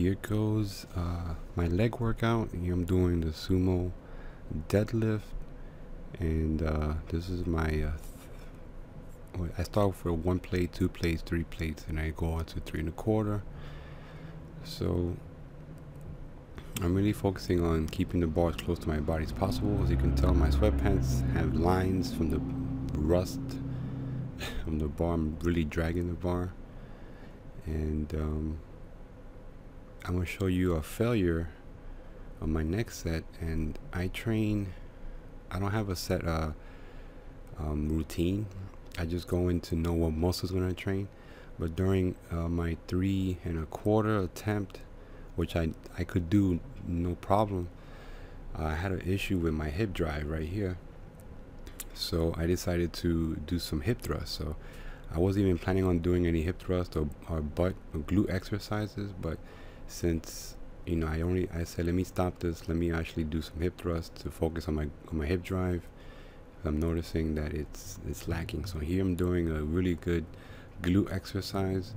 Here goes my leg workout. Here I'm doing the Sumo Deadlift, and this is my I start with 1 plate, 2 plates, 3 plates, and I go on to 3 1/4. So I'm really focusing on keeping the bar as close to my body as possible. As you can tell, my sweatpants have lines from the rust from the bar. I'm really dragging the bar, and I'm going to show you a failure on my next set. And I don't have a set routine. I just go in to know what muscles I'm going to train. But during my 3 1/4 attempt, which I could do no problem, I had an issue with my hip drive right here. So I decided to do some hip thrusts. So I wasn't even planning on doing any hip thrust or butt or glute exercises, but since I said, let me stop this, let me actually do some hip thrusts to focus on my hip drive. I'm noticing that it's lacking. So here I'm doing a really good glute exercise,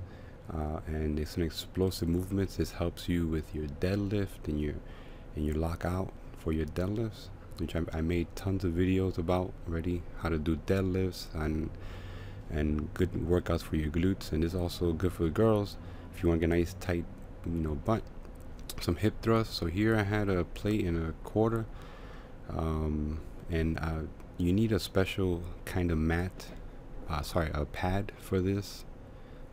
and it's an explosive movements. This helps you with your deadlift and your lockout for your deadlifts, which I made tons of videos about already, how to do deadlifts and good workouts for your glutes. And this is also good for the girls if you want to get a nice tight butt. Some hip thrusts. So here I had a plate and 1/4, and you need a special kind of mat, a pad for this,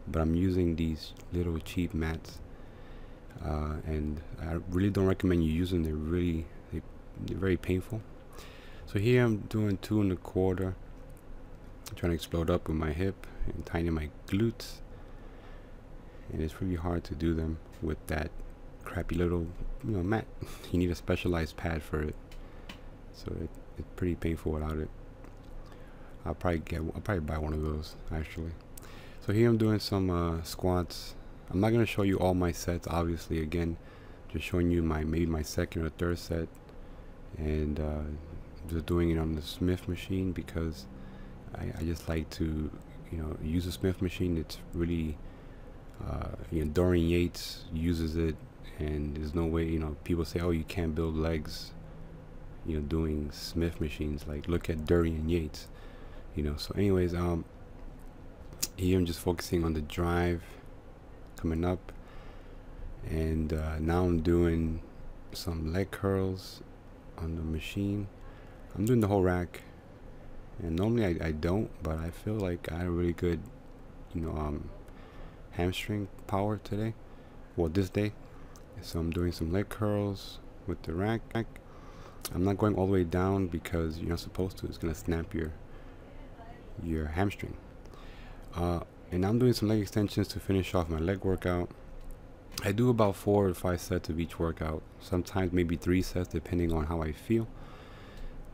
but I'm using these little cheap mats, and I really don't recommend you using them. They're very painful. So here I'm doing 2 1/4, trying to explode up with my hip and tighten my glutes, and it's really hard to do them with that crappy little mat. You need a specialized pad for it, so it's pretty painful without it. I'll probably buy one of those actually. So here I'm doing some squats. I'm not going to show you all my sets, obviously. Again, just showing you maybe my second or third set, and just doing it on the Smith machine because I just like to use a Smith machine. It's really Dorian Yates uses it, and there's no way people say, oh, you can't build legs doing Smith machines. Like, look at Dorian Yates. So anyways, here I'm just focusing on the drive coming up, and now I'm doing some leg curls on the machine. I'm doing the whole rack, and normally I don't, but I feel like I had a really good hamstring power today, this day. So I'm doing some leg curls with the rack. I'm not going all the way down because you're not supposed to. It's gonna snap your hamstring. And I'm doing some leg extensions to finish off my leg workout. I do about 4 or 5 sets of each workout, sometimes maybe 3 sets depending on how I feel.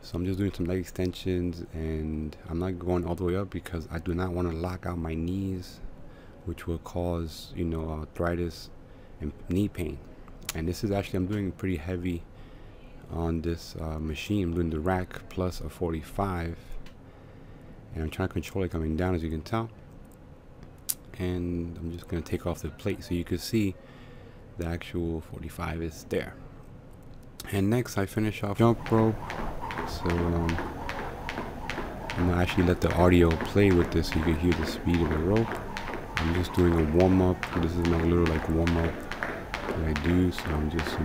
So I'm just doing some leg extensions, and I'm not going all the way up because I do not want to lock out my knees, which will cause arthritis and knee pain. And this is actually, I'm doing pretty heavy on this machine. I'm doing the rack plus a 45, and I'm trying to control it coming down, as you can tell. And I'm just going to take off the plate so you can see the actual 45 is there. And next I finish off jump rope. So I'm going to actually let the audio play with this so you can hear the speed of the rope. I'm just doing a warm-up. This is my little warm-up that I do. So I'm just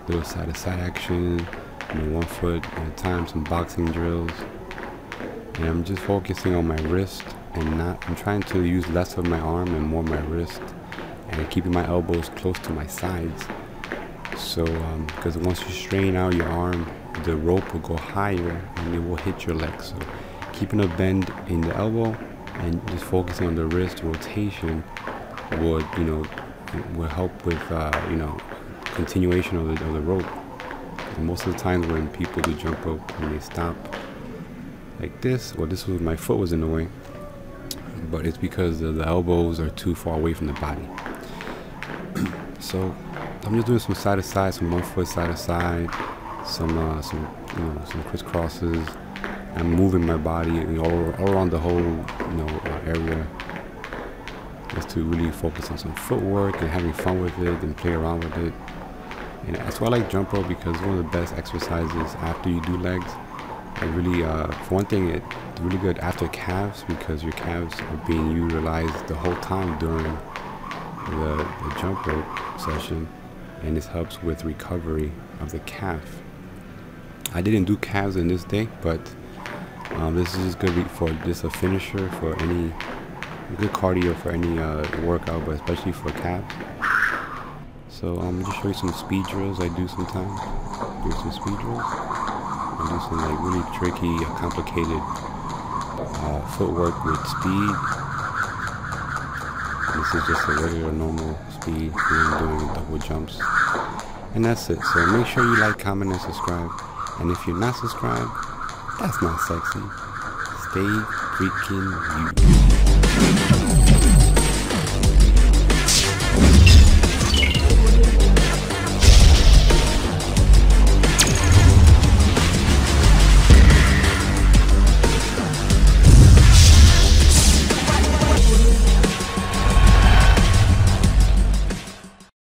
little side-to-side action, 1 foot at a time, some boxing drills. And I'm just focusing on my wrist, and I'm trying to use less of my arm and more my wrist, and keeping my elbows close to my sides. So because once you strain out your arm, the rope will go higher and it will hit your leg. So keeping a bend in the elbow and just focusing on the wrist rotation would will help with continuation of the rope. And most of the times when people do jump rope and they stop like this, my foot was in the way, but it's because the elbows are too far away from the body. So I'm just doing some side to side, some 1 foot side to side, some crisscrosses. I'm moving my body all around the whole area, just to really focus on some footwork and having fun with it and play around with it. And that's why I like jump rope, because it's one of the best exercises after you do legs. It really, for one thing, it's really good after calves, because your calves are being utilized the whole time during the jump rope session, and this helps with recovery of the calf. I didn't do calves in this day, but this is just good for just a finisher for any good cardio for any workout, but especially for calves. So just show you some speed drills I do sometimes. Do some speed drills. I do some like really tricky, complicated footwork with speed. This is just a regular, normal speed doing double jumps, and that's it. So make sure you like, comment, and subscribe. And if you're not subscribed, that's not sexy. Stay freaking you.